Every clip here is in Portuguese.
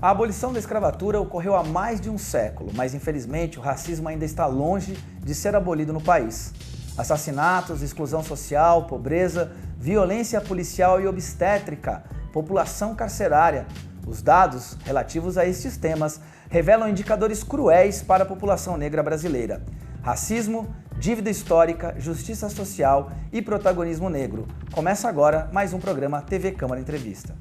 A abolição da escravatura ocorreu há mais de um século, mas infelizmente o racismo ainda está longe de ser abolido no país. Assassinatos, exclusão social, pobreza, violência policial e obstétrica, população carcerária. Os dados relativos a estes temas revelam indicadores cruéis para a população negra brasileira. Racismo, dívida histórica, justiça social e protagonismo negro. Começa agora mais um programa TV Câmara Entrevista.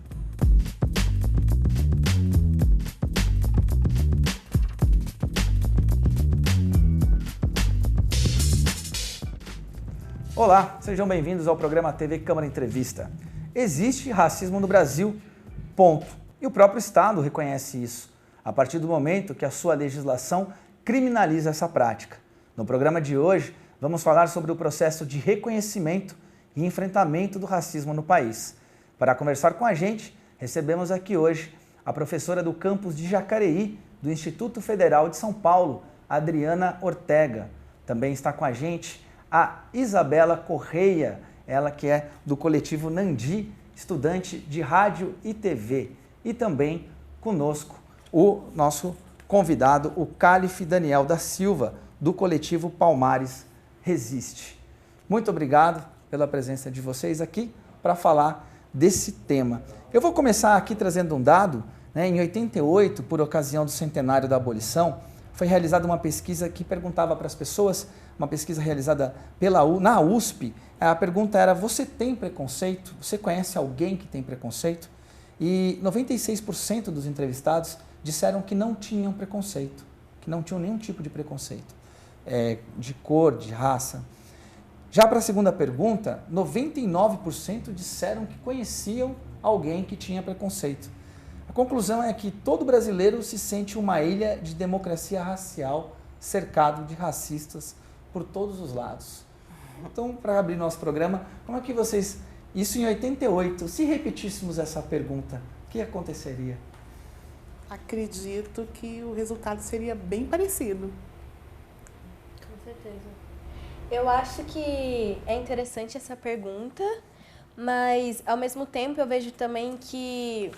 Olá, sejam bem-vindos ao programa TV Câmara Entrevista. Existe racismo no Brasil, ponto. E o próprio Estado reconhece isso, a partir do momento que a sua legislação criminaliza essa prática. No programa de hoje, vamos falar sobre o processo de reconhecimento e enfrentamento do racismo no país. Para conversar com a gente, recebemos aqui hoje a professora do campus de Jacareí, do Instituto Federal de São Paulo, Adriana Ortega. Também está com a gente a Isabela Correia, ela que é do coletivo Nandi, estudante de rádio e TV. E também conosco o nosso convidado, o Cálife Daniel da Silva, do coletivo Palmares Resiste. Muito obrigado pela presença de vocês aqui para falar desse tema. Eu vou começar aqui trazendo um dado, Em 88, por ocasião do centenário da abolição, foi realizada uma pesquisa que perguntava para as pessoas, uma pesquisa realizada na USP, a pergunta era: você tem preconceito? Você conhece alguém que tem preconceito? E 96% dos entrevistados disseram que não tinham preconceito, que não tinham nenhum tipo de preconceito, de cor, de raça. Já para a segunda pergunta, 99% disseram que conheciam alguém que tinha preconceito. A conclusão é que todo brasileiro se sente uma ilha de democracia racial, cercado de racistas por todos os lados. Então, para abrir nosso programa, como é que vocês... Isso em 88, se repetíssemos essa pergunta, o que aconteceria? Acredito que o resultado seria bem parecido. Com certeza. Eu acho que é interessante essa pergunta, mas ao mesmo tempo eu vejo também que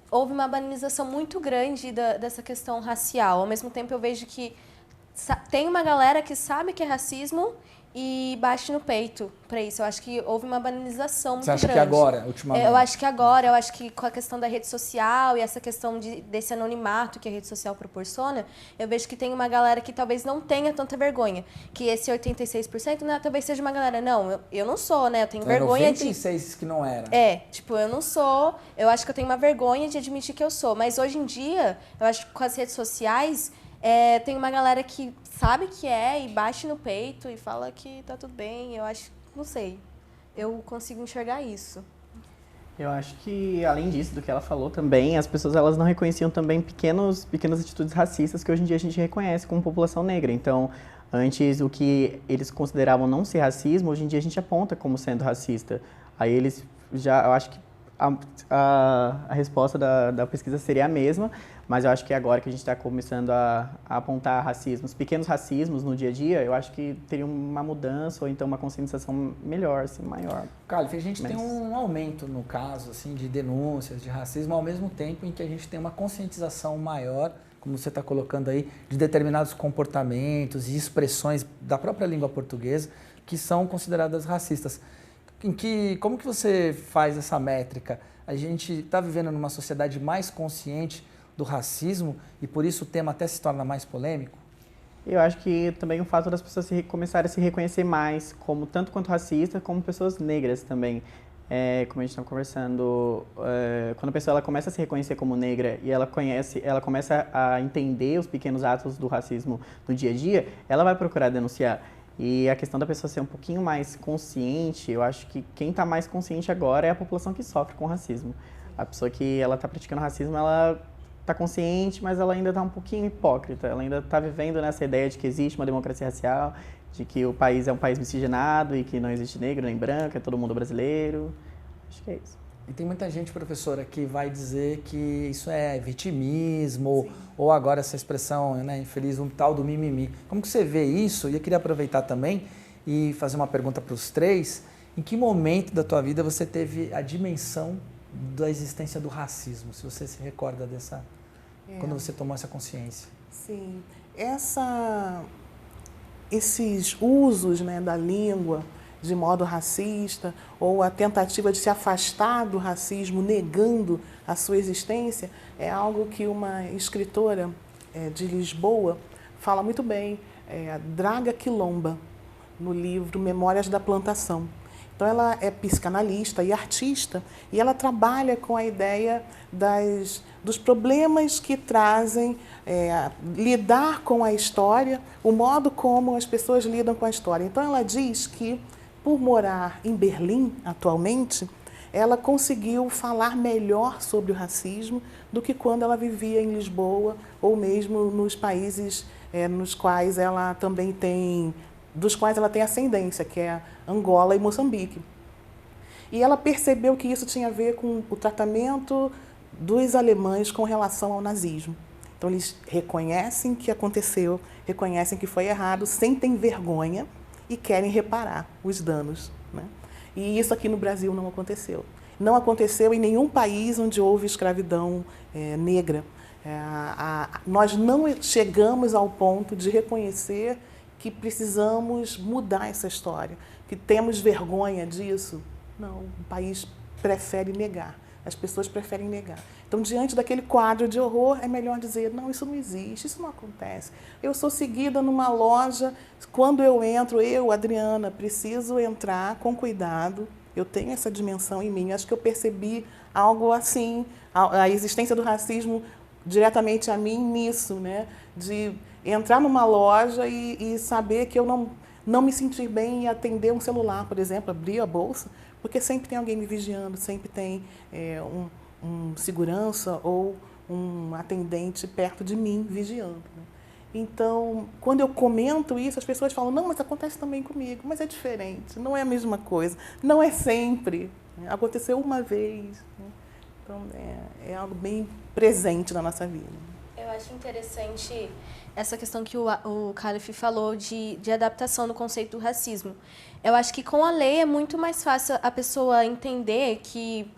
houve uma banalização muito grande dessa questão racial. Ao mesmo tempo eu vejo que tem uma galera que sabe que é racismo e bate no peito para isso. Eu acho que houve uma banalização muito grande. Você acha que agora, ultimamente? Eu acho que agora, eu acho que com a questão da rede social e essa questão desse anonimato que a rede social proporciona, eu vejo que tem uma galera que talvez não tenha tanta vergonha. Que esse 86%, né, talvez seja uma galera, não, eu não sou, né, eu tenho vergonha 96 que não era. Eu não sou, eu acho que eu tenho uma vergonha de admitir que eu sou. Mas hoje em dia, eu acho que com as redes sociais, tem uma galera que sabe que e bate no peito e fala que tá tudo bem. Eu acho, não sei, eu consigo enxergar isso. Eu acho que, além disso, do que ela falou também, as pessoas elas não reconheciam também pequenas atitudes racistas que hoje em dia a gente reconhece como população negra. Então, antes, o que eles consideravam não ser racismo, hoje em dia a gente aponta como sendo racista. Aí eles já, eu acho que a resposta da pesquisa seria a mesma, mas eu acho que agora que a gente está começando a apontar racismos, pequenos racismos no dia a dia, eu acho que teria uma mudança ou então uma conscientização melhor, assim, maior. Cálife, a gente tem um aumento no caso assim, de denúncias de racismo, ao mesmo tempo em que a gente tem uma conscientização maior, como você está colocando aí, de determinados comportamentos e expressões da própria língua portuguesa que são consideradas racistas. Como que você faz essa métrica? A gente está vivendo numa sociedade mais consciente do racismo e por isso o tema até se torna mais polêmico? Eu acho que também o fato das pessoas começarem a se reconhecer mais, como tanto quanto racistas, como pessoas negras também. Como a gente estava conversando, quando a pessoa ela começa a se reconhecer como negra e ela começa a entender os pequenos atos do racismo no dia a dia, ela vai procurar denunciar. E a questão da pessoa ser um pouquinho mais consciente, eu acho que quem está mais consciente agora é a população que sofre com racismo. A pessoa que ela está praticando racismo, ela está consciente, mas ela ainda está um pouquinho hipócrita. Ela ainda está vivendo nessa ideia de que existe uma democracia racial, de que o país é um país miscigenado e que não existe negro nem branco, é todo mundo brasileiro. Acho que é isso. E tem muita gente, professora, que vai dizer que isso é vitimismo, ou agora essa expressão, infeliz, um tal do mimimi. Como que você vê isso? E eu queria aproveitar também e fazer uma pergunta para os três. Em que momento da tua vida você teve a dimensão da existência do racismo, se você se recorda dessa, quando você tomou essa consciência. Sim, esses usos, né, da língua de modo racista, ou a tentativa de se afastar do racismo, negando a sua existência, é algo que uma escritora de Lisboa fala muito bem, a Draga Quilomba, no livro Memórias da Plantação. Então, ela é psicanalista e artista, e ela trabalha com a ideia dos problemas que trazem lidar com a história, o modo como as pessoas lidam com a história. Então, ela diz que, por morar em Berlim, atualmente, ela conseguiu falar melhor sobre o racismo do que quando ela vivia em Lisboa, ou mesmo nos países nos quais ela também tem... dos quais ela tem ascendência, que é Angola e Moçambique. E ela percebeu que isso tinha a ver com o tratamento dos alemães com relação ao nazismo. Então, eles reconhecem que aconteceu, reconhecem que foi errado, sentem vergonha e querem reparar os danos, né? E isso aqui no Brasil não aconteceu. Não aconteceu em nenhum país onde houve escravidão negra. Nós não chegamos ao ponto de reconhecer que precisamos mudar essa história, que temos vergonha disso. Não, o país prefere negar, as pessoas preferem negar. Então, diante daquele quadro de horror, é melhor dizer, não, isso não existe, isso não acontece. Eu sou seguida numa loja, quando eu entro, eu, Adriana, preciso entrar com cuidado, eu tenho essa dimensão em mim, acho que eu percebi algo assim, a existência do racismo diretamente a mim nisso, né? De entrar numa loja e saber que eu não me sentir bem em atender um celular, por exemplo, abrir a bolsa, porque sempre tem alguém me vigiando, sempre tem um segurança ou um atendente perto de mim vigiando, né? Então, quando eu comento isso, as pessoas falam, não, mas acontece também comigo, mas é diferente, não é a mesma coisa, não é sempre, né? Aconteceu uma vez, né? Então, é algo bem presente na nossa vida. Eu acho interessante essa questão que o Khalif falou de adaptação no conceito do racismo. Eu acho que com a lei é muito mais fácil a pessoa entender que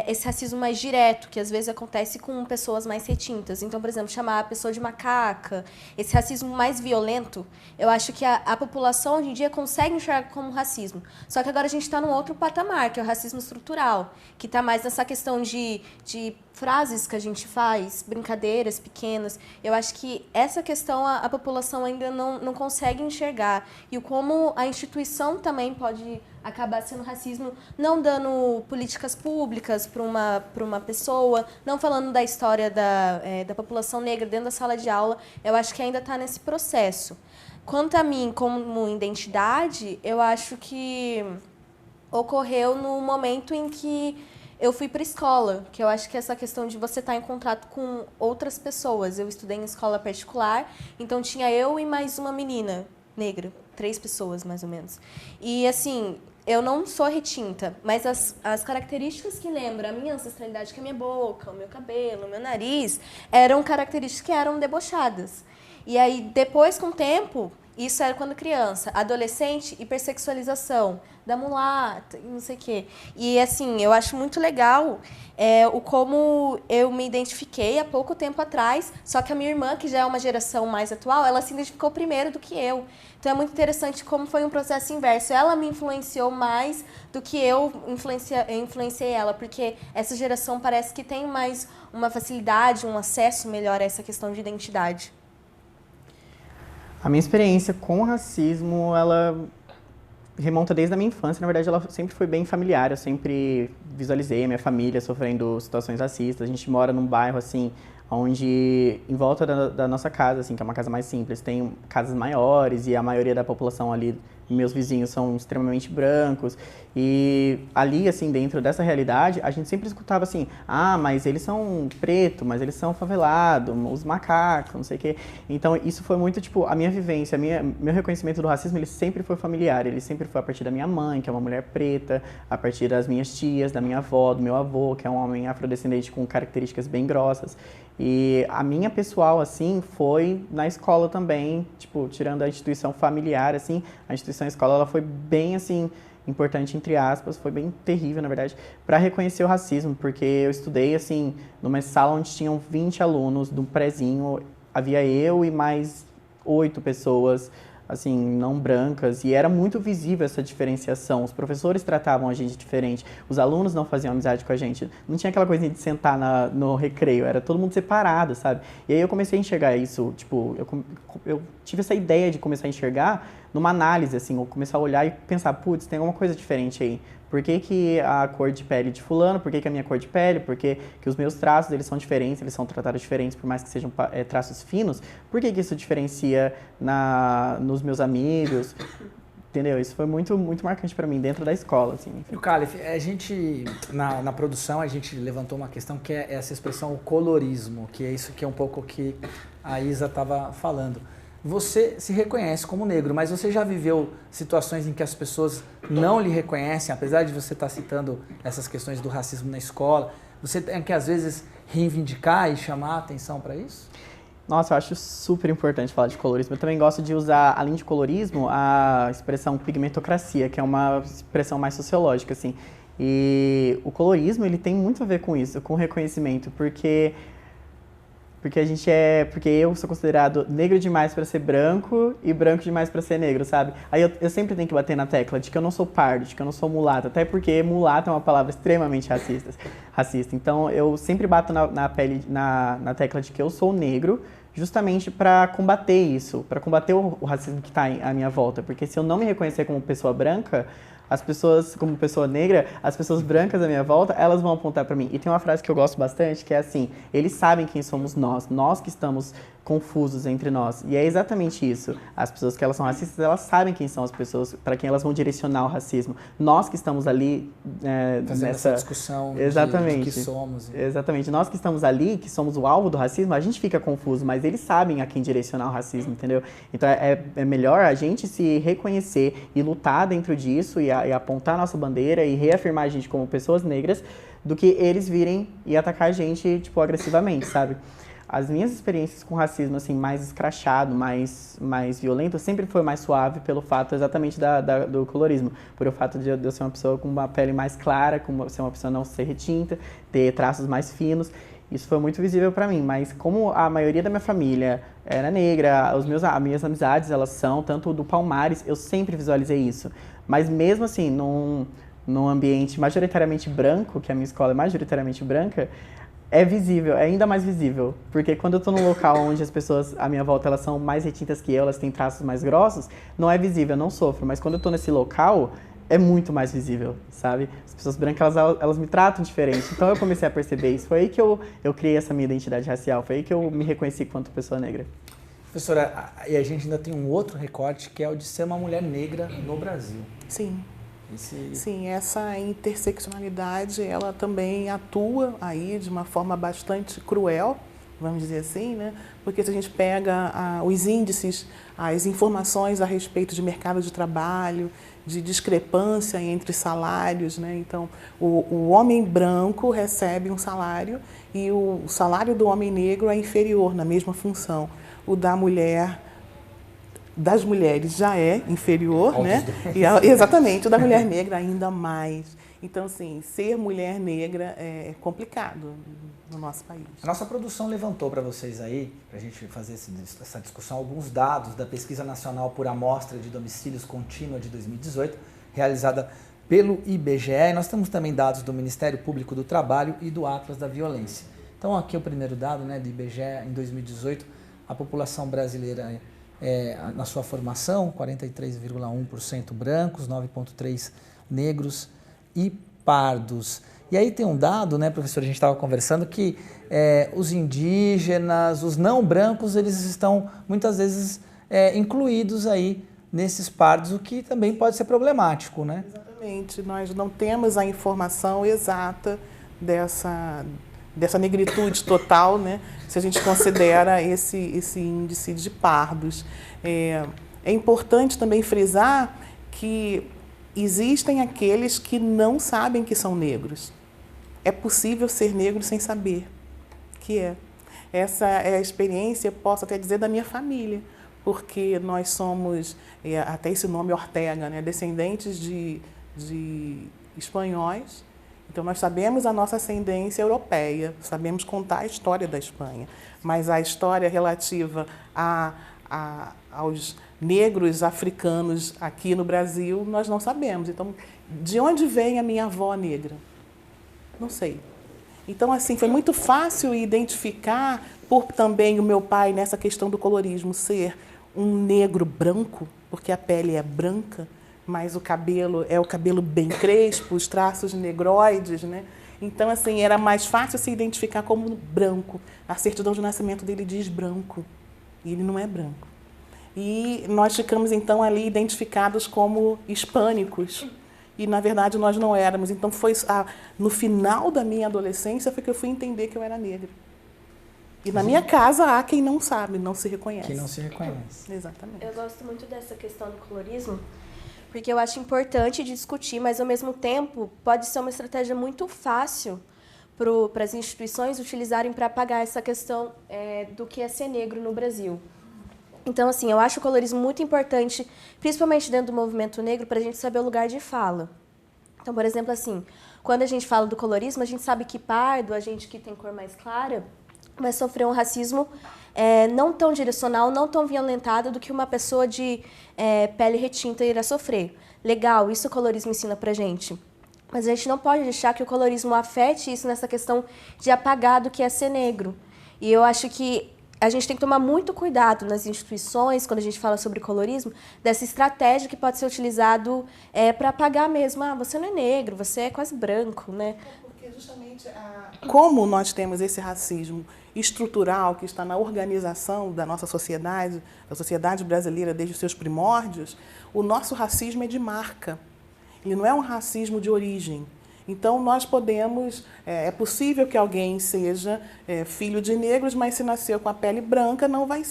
esse racismo mais direto, que às vezes acontece com pessoas mais retintas. Então, por exemplo, chamar a pessoa de macaca, esse racismo mais violento, eu acho que a população hoje em dia consegue enxergar como racismo. Só que agora a gente está num outro patamar, que é o racismo estrutural, que está mais nessa questão de frases que a gente faz, brincadeiras pequenas. Eu acho que essa questão a população ainda não consegue enxergar. E como a instituição também pode acabar sendo racismo, não dando políticas públicas para uma pessoa, não falando da história da população negra dentro da sala de aula. Eu acho que ainda está nesse processo. Quanto a mim, como identidade, eu acho que ocorreu no momento em que eu fui para a escola, que eu acho que essa questão de você estar em contato com outras pessoas. Eu estudei em escola particular, então tinha eu e mais uma menina negra, 3 pessoas mais ou menos. E assim, eu não sou retinta, mas as características que lembram a minha ancestralidade, que é a minha boca, o meu cabelo, o meu nariz, eram características que eram debochadas. E aí, depois, com o tempo, isso era quando criança, adolescente, hipersexualização da mulata, e não sei o quê. E, assim, eu acho muito legal o como eu me identifiquei há pouco tempo atrás, só que a minha irmã, que já é uma geração mais atual, ela se identificou primeiro do que eu. Então, é muito interessante como foi um processo inverso. Ela me influenciou mais do que eu influenciei ela, porque essa geração parece que tem mais uma facilidade, um acesso melhor a essa questão de identidade. A minha experiência com o racismo, ela remonta desde a minha infância. Na verdade, ela sempre foi bem familiar. Eu sempre visualizei a minha família sofrendo situações racistas. A gente mora num bairro, assim, onde, em volta da nossa casa, assim, que é uma casa mais simples, tem casas maiores e a maioria da população ali, meus vizinhos, são extremamente brancos. E ali, assim, dentro dessa realidade, a gente sempre escutava assim, mas eles são pretos, mas eles são favelados, os macacos, não sei o quê. Então, isso foi muito, tipo, a minha vivência, meu reconhecimento do racismo, ele sempre foi familiar. Ele sempre foi a partir da minha mãe, que é uma mulher preta, a partir das minhas tias, da minha avó, do meu avô, que é um homem afrodescendente com características bem grossas. E a minha pessoal, assim, foi na escola também, tipo, tirando a instituição familiar, assim, a instituição escola, ela foi bem, assim, importante, entre aspas, foi bem terrível, na verdade, para reconhecer o racismo, porque eu estudei, assim, numa sala onde tinham 20 alunos do prezinho, havia eu e mais 8 pessoas, assim, não brancas, e era muito visível essa diferenciação. Os professores tratavam a gente diferente, os alunos não faziam amizade com a gente, não tinha aquela coisinha de sentar no recreio, era todo mundo separado, sabe? E aí eu comecei a enxergar isso, tipo, eu tive essa ideia de começar a enxergar numa análise, assim, ou começar a olhar e pensar, putz, tem alguma coisa diferente aí. Por que que a cor de pele de fulano, por que que a minha cor de pele, por que que os meus traços, eles são diferentes, eles são tratados diferentes, por mais que sejam traços finos, por que que isso diferencia nos meus amigos, entendeu? Isso foi muito, muito marcante para mim dentro da escola, assim. E o Calif, a gente, na produção, a gente levantou uma questão que é essa expressão, o colorismo, que é isso que é um pouco o que a Isa estava falando. Você se reconhece como negro, mas você já viveu situações em que as pessoas não lhe reconhecem, apesar de você estar citando essas questões do racismo na escola, você tem que às vezes reivindicar e chamar a atenção para isso? Nossa, eu acho super importante falar de colorismo. Eu também gosto de usar, além de colorismo, a expressão pigmentocracia, que é uma expressão mais sociológica, assim. E o colorismo, ele tem muito a ver com isso, com o reconhecimento, porque eu sou considerado negro demais para ser branco e branco demais para ser negro, sabe? Aí eu sempre tenho que bater na tecla de que eu não sou pardo, de que eu não sou mulato, até porque mulato é uma palavra extremamente racista. Então eu sempre bato na tecla de que eu sou negro, justamente para combater isso, para combater o racismo que está à minha volta, porque se eu não me reconhecer como pessoa branca, as pessoas, como pessoa negra, as pessoas brancas à minha volta, elas vão apontar para mim. E tem uma frase que eu gosto bastante, que é assim, eles sabem quem somos nós que estamos confusos entre nós. E é exatamente isso. As pessoas que elas são racistas, elas sabem quem são as pessoas para quem elas vão direcionar o racismo. Nós que estamos ali fazendo nessa essa discussão exatamente. de que somos. Exatamente. Nós que estamos ali, que somos o alvo do racismo, a gente fica confuso, mas eles sabem a quem direcionar o racismo, entendeu? Então é melhor a gente se reconhecer e lutar dentro disso e apontar a nossa bandeira e reafirmar a gente como pessoas negras do que eles virem e atacar a gente, tipo, agressivamente, sabe? As minhas experiências com racismo, assim, mais escrachado, mais violento, sempre foi mais suave pelo fato exatamente do colorismo. Por o fato de eu ser uma pessoa com uma pele mais clara, ser uma pessoa não ser retinta, ter traços mais finos. Isso foi muito visível para mim, mas como a maioria da minha família era negra, as minhas amizades, elas são, tanto do Palmares, eu sempre visualizei isso. Mas mesmo assim, num ambiente majoritariamente branco, que a minha escola é majoritariamente branca, é visível, é ainda mais visível. Porque quando eu tô num local onde as pessoas à minha volta, elas são mais retintas que eu, elas têm traços mais grossos, não é visível, eu não sofro. Mas quando eu tô nesse local, é muito mais visível, sabe? As pessoas brancas, elas me tratam diferente. Então eu comecei a perceber isso. Foi aí que eu criei essa minha identidade racial. Foi aí que eu me reconheci quanto pessoa negra. Professora, e a gente ainda tem um outro recorte, que é o de ser uma mulher negra no Brasil. Sim. Sim, essa interseccionalidade, ela também atua aí de uma forma bastante cruel, vamos dizer assim, né? Porque se a gente pega os índices, as informações a respeito de mercado de trabalho, de discrepância entre salários, né? Então, o homem branco recebe um salário e o salário do homem negro é inferior na mesma função. O das mulheres já é inferior, né? Exatamente, o da mulher negra ainda mais. Então, assim, ser mulher negra é complicado no nosso país. A nossa produção levantou para vocês aí, para a gente fazer essa discussão, alguns dados da Pesquisa Nacional por Amostra de Domicílios Contínua de 2018, realizada pelo IBGE. E nós temos também dados do Ministério Público do Trabalho e do Atlas da Violência. Então, aqui é o primeiro dado, né, do IBGE em 2018, a população brasileira na sua formação, 43,1% brancos, 9,3% negros e pardos. E aí tem um dado, né, professor, a gente estava conversando, que os indígenas, os não brancos, eles estão muitas vezes incluídos aí nesses pardos, o que também pode ser problemático, né? Exatamente, nós não temos a informação exata dessa negritude total, né? Se a gente considera esse índice de pardos. É importante também frisar que existem aqueles que não sabem que são negros. É possível ser negro sem saber que é. Essa é a experiência, posso até dizer, da minha família, porque nós somos, até esse nome Ortega, né? Descendentes de de espanhóis. Então, nós sabemos a nossa ascendência europeia, sabemos contar a história da Espanha, mas a história relativa aos negros africanos aqui no Brasil, nós não sabemos. Então, de onde vem a minha avó negra? Não sei. Então, assim, foi muito fácil identificar, por também o meu pai, nessa questão do colorismo, ser um negro branco, porque a pele é branca, mas o cabelo é o cabelo bem crespo, os traços negroides, né? Então, assim, era mais fácil se identificar como branco. A certidão de nascimento dele diz branco, e ele não é branco. E nós ficamos, então, ali identificados como hispânicos, e, na verdade, nós não éramos. Então, foi no final da minha adolescência foi que eu fui entender que eu era negra. E na minha casa há quem não sabe, não se reconhece. Quem não se reconhece. Exatamente. Eu gosto muito dessa questão do colorismo, porque eu acho importante discutir, mas, ao mesmo tempo, pode ser uma estratégia muito fácil para as instituições utilizarem para apagar essa questão do que é ser negro no Brasil. Então, assim, eu acho o colorismo muito importante, principalmente dentro do movimento negro, para a gente saber o lugar de fala. Então, por exemplo, assim, quando a gente fala do colorismo, a gente sabe que pardo, a gente que tem cor mais clara, vai sofrer um racismo não tão direcional, não tão violentado do que uma pessoa de pele retinta irá sofrer. Legal, isso o colorismo ensina pra gente. Mas a gente não pode deixar que o colorismo afete isso nessa questão de apagar do que é ser negro. E eu acho que a gente tem que tomar muito cuidado nas instituições, quando a gente fala sobre colorismo, dessa estratégia que pode ser utilizado para apagar mesmo. Ah, você não é negro, você é quase branco, né? Porque justamente como nós temos esse racismo estrutural que está na organização da nossa sociedade, da sociedade brasileira desde os seus primórdios, o nosso racismo é de marca. Ele não é um racismo de origem. Então, nós podemos... É possível que alguém seja filho de negros, mas se nasceu com a pele branca, não vai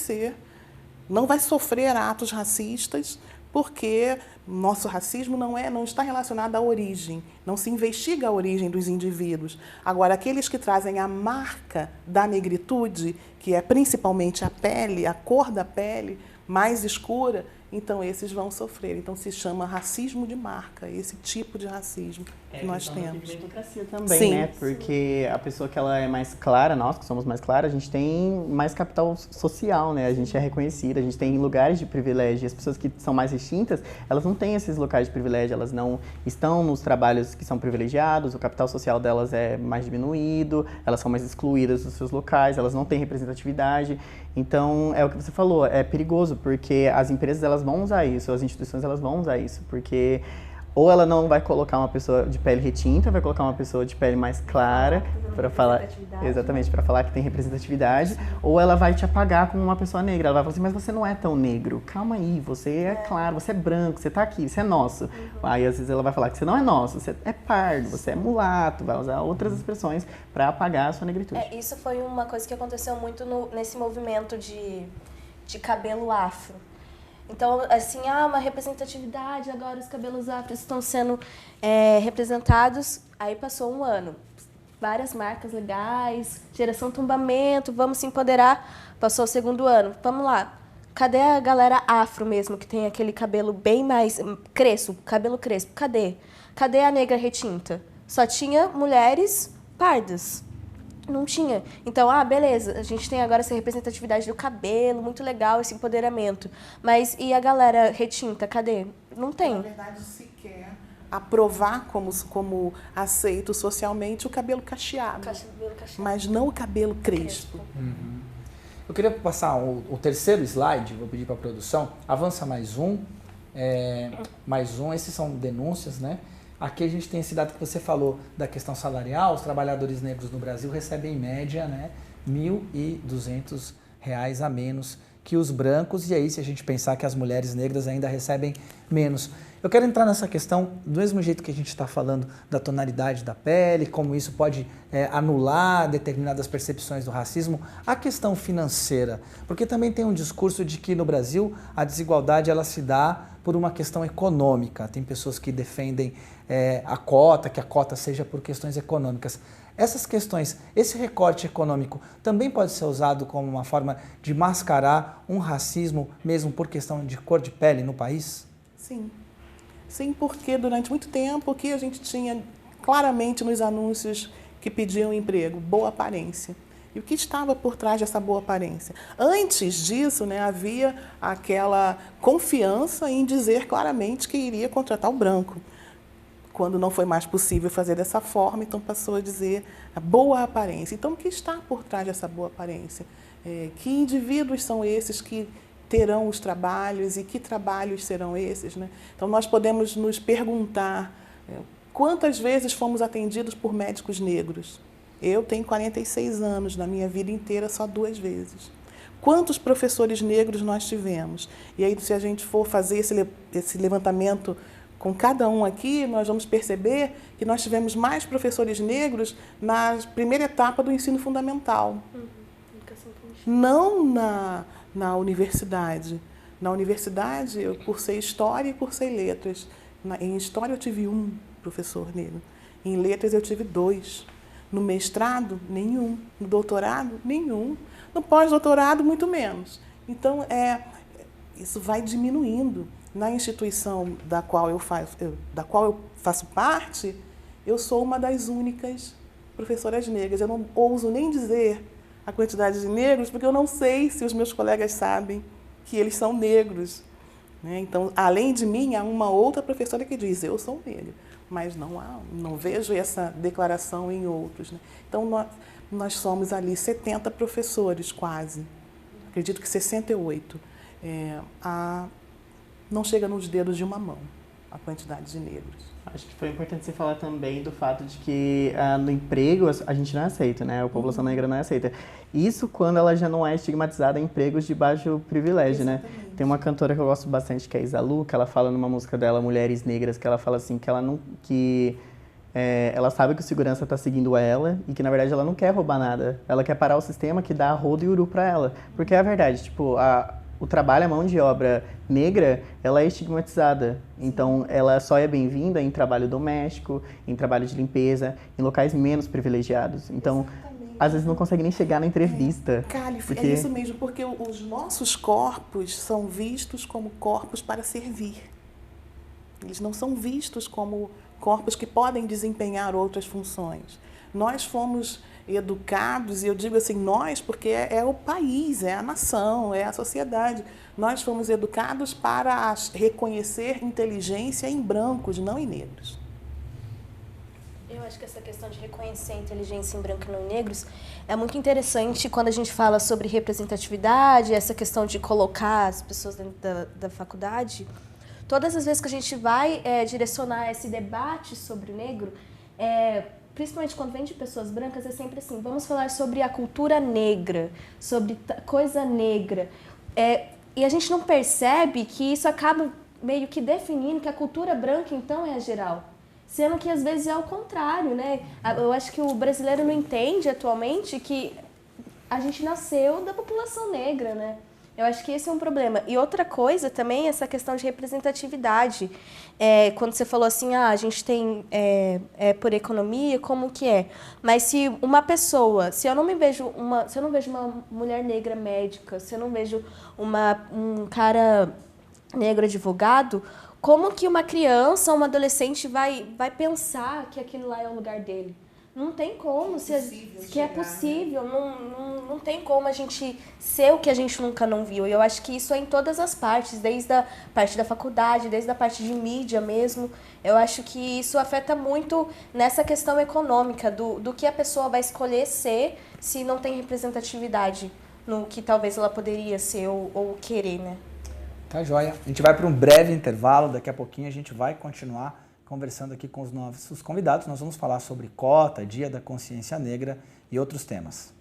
sofrer atos racistas, porque nosso racismo não está relacionado à origem, não se investiga a origem dos indivíduos. Agora, aqueles que trazem a marca da negritude, que é principalmente a pele, a cor da pele mais escura, então esses vão sofrer. Então se chama racismo de marca, esse tipo de racismo que nós temos. Meritocracia também, Sim. né? Porque a pessoa que ela é mais clara, nós que somos mais claros, a gente tem mais capital social, né? A gente é reconhecida, a gente tem lugares de privilégio. E as pessoas que são mais distintas, elas não têm esses locais de privilégio, elas não estão nos trabalhos que são privilegiados, o capital social delas é mais diminuído, elas são mais excluídas dos seus locais, elas não têm representatividade. Então, é o que você falou, é perigoso, porque as empresas elas vão usar isso, as instituições elas vão usar isso, porque ou ela não vai colocar uma pessoa de pele retinta, vai colocar uma pessoa de pele mais clara para falar, exatamente, para falar que tem representatividade, ou ela vai te apagar como uma pessoa negra. Ela vai falar assim, mas você não é tão negro. Calma aí, você é claro, você é branco, você tá aqui, você é nosso. Aí às vezes ela vai falar que você não é nosso, você é pardo, você é mulato, vai usar outras expressões para apagar a sua negritude. Isso foi uma coisa que aconteceu muito nesse movimento de cabelo afro. Então, assim, uma representatividade, agora os cabelos afros estão sendo representados. Aí passou um ano, várias marcas legais, geração tombamento, vamos se empoderar. Passou o segundo ano, vamos lá. Cadê a galera afro mesmo, que tem aquele cabelo bem mais crespo, cabelo crespo? Cadê? Cadê a negra retinta? Só tinha mulheres pardas. Não tinha. Então, beleza, a gente tem agora essa representatividade do cabelo, muito legal esse empoderamento. Mas e a galera retinta, cadê? Não tem. Na verdade, se quer aprovar como aceito socialmente o cabelo cacheado, mas não o cabelo crespo. Uhum. Eu queria passar o terceiro slide, vou pedir para a produção, avança mais um, esses são denúncias, né? Aqui a gente tem esse dado que você falou da questão salarial, os trabalhadores negros no Brasil recebem em média, né, R$ 1.200 a menos que os brancos, e aí se a gente pensar que as mulheres negras ainda recebem menos. Eu quero entrar nessa questão, do mesmo jeito que a gente está falando da tonalidade da pele, como isso pode anular determinadas percepções do racismo, a questão financeira, porque também tem um discurso de que no Brasil a desigualdade ela se dá por uma questão econômica. Tem pessoas que defendem que a cota seja por questões econômicas. Essas questões, esse recorte econômico também pode ser usado como uma forma de mascarar um racismo mesmo por questão de cor de pele no país? Sim. Sim, porque durante muito tempo o que a gente tinha claramente nos anúncios que pediam emprego? Boa aparência. E o que estava por trás dessa boa aparência? Antes disso, né, havia aquela confiança em dizer claramente que iria contratar o branco. Quando não foi mais possível fazer dessa forma, então passou a dizer a boa aparência. Então, o que está por trás dessa boa aparência? Que indivíduos são esses que terão os trabalhos e que trabalhos serão esses, né? Então, nós podemos nos perguntar quantas vezes fomos atendidos por médicos negros. Eu tenho 46 anos, na minha vida inteira só 2 vezes. Quantos professores negros nós tivemos? E aí, se a gente for fazer esse levantamento com cada um aqui, nós vamos perceber que nós tivemos mais professores negros na primeira etapa do ensino fundamental. Não na universidade. Na universidade, eu cursei História e cursei Letras. Em História eu tive 1 professor negro. Em Letras eu tive 2. No mestrado, nenhum. No doutorado, nenhum. No pós-doutorado, muito menos. Então, isso vai diminuindo. Na instituição da qual eu faço parte, eu sou uma das únicas professoras negras. Eu não ouso nem dizer a quantidade de negros, porque eu não sei se os meus colegas sabem que eles são negros, né? Então, além de mim, há uma outra professora que diz, eu sou negra, mas não vejo essa declaração em outros, né? Então, nós somos ali 70 professores, quase. Acredito que 68. Não chega nos dedos de uma mão a quantidade de negros. Acho que foi importante você falar também do fato de que no emprego a gente não aceita, né? A população negra não aceita. Isso quando ela já não é estigmatizada em empregos de baixo privilégio, Exatamente. né? Tem uma cantora que eu gosto bastante, que é a Isalu, que ela fala numa música dela, Mulheres Negras, que ela fala assim, que ela não... ela sabe que o segurança está seguindo ela e que, na verdade, ela não quer roubar nada. Ela quer parar o sistema que dá a rodo e uru para ela. Porque é a verdade, tipo, o trabalho, a mão de obra negra, ela é estigmatizada. Então, ela só é bem-vinda em trabalho doméstico, em trabalho de limpeza, em locais menos privilegiados. Então, às vezes não consegue nem chegar na entrevista. Cálice, é isso mesmo, porque os nossos corpos são vistos como corpos para servir. Eles não são vistos como corpos que podem desempenhar outras funções. Nós fomos educados, e eu digo assim, nós, porque é o país, é a nação, é a sociedade. Nós fomos educados para reconhecer inteligência em brancos, não em negros. Eu acho que essa questão de reconhecer a inteligência em branco e não em negros é muito interessante quando a gente fala sobre representatividade, essa questão de colocar as pessoas dentro da faculdade. Todas as vezes que a gente vai direcionar esse debate sobre o negro, principalmente quando vem de pessoas brancas, é sempre assim, vamos falar sobre a cultura negra, sobre coisa negra. E a gente não percebe que isso acaba meio que definindo que a cultura branca, então, é a geral. Sendo que, às vezes, é o contrário, né? Eu acho que o brasileiro não entende atualmente que a gente nasceu da população negra, né? Eu acho que esse é um problema. E outra coisa também é essa questão de representatividade. Quando você falou assim, a gente tem por economia, como que é? Mas se uma pessoa, se eu não vejo uma mulher negra médica, se eu não vejo um cara negro advogado, como que uma criança ou uma adolescente vai pensar que aquilo lá é o lugar dele? Não tem como, é possível, não tem como a gente ser o que a gente nunca não viu. E eu acho que isso é em todas as partes, desde a parte da faculdade, desde a parte de mídia mesmo. Eu acho que isso afeta muito nessa questão econômica, do que a pessoa vai escolher ser se não tem representatividade no que talvez ela poderia ser ou querer, né? Tá joia. A gente vai para um breve intervalo, daqui a pouquinho a gente vai continuar conversando aqui com os nossos convidados. Nós vamos falar sobre cota, Dia da Consciência Negra e outros temas.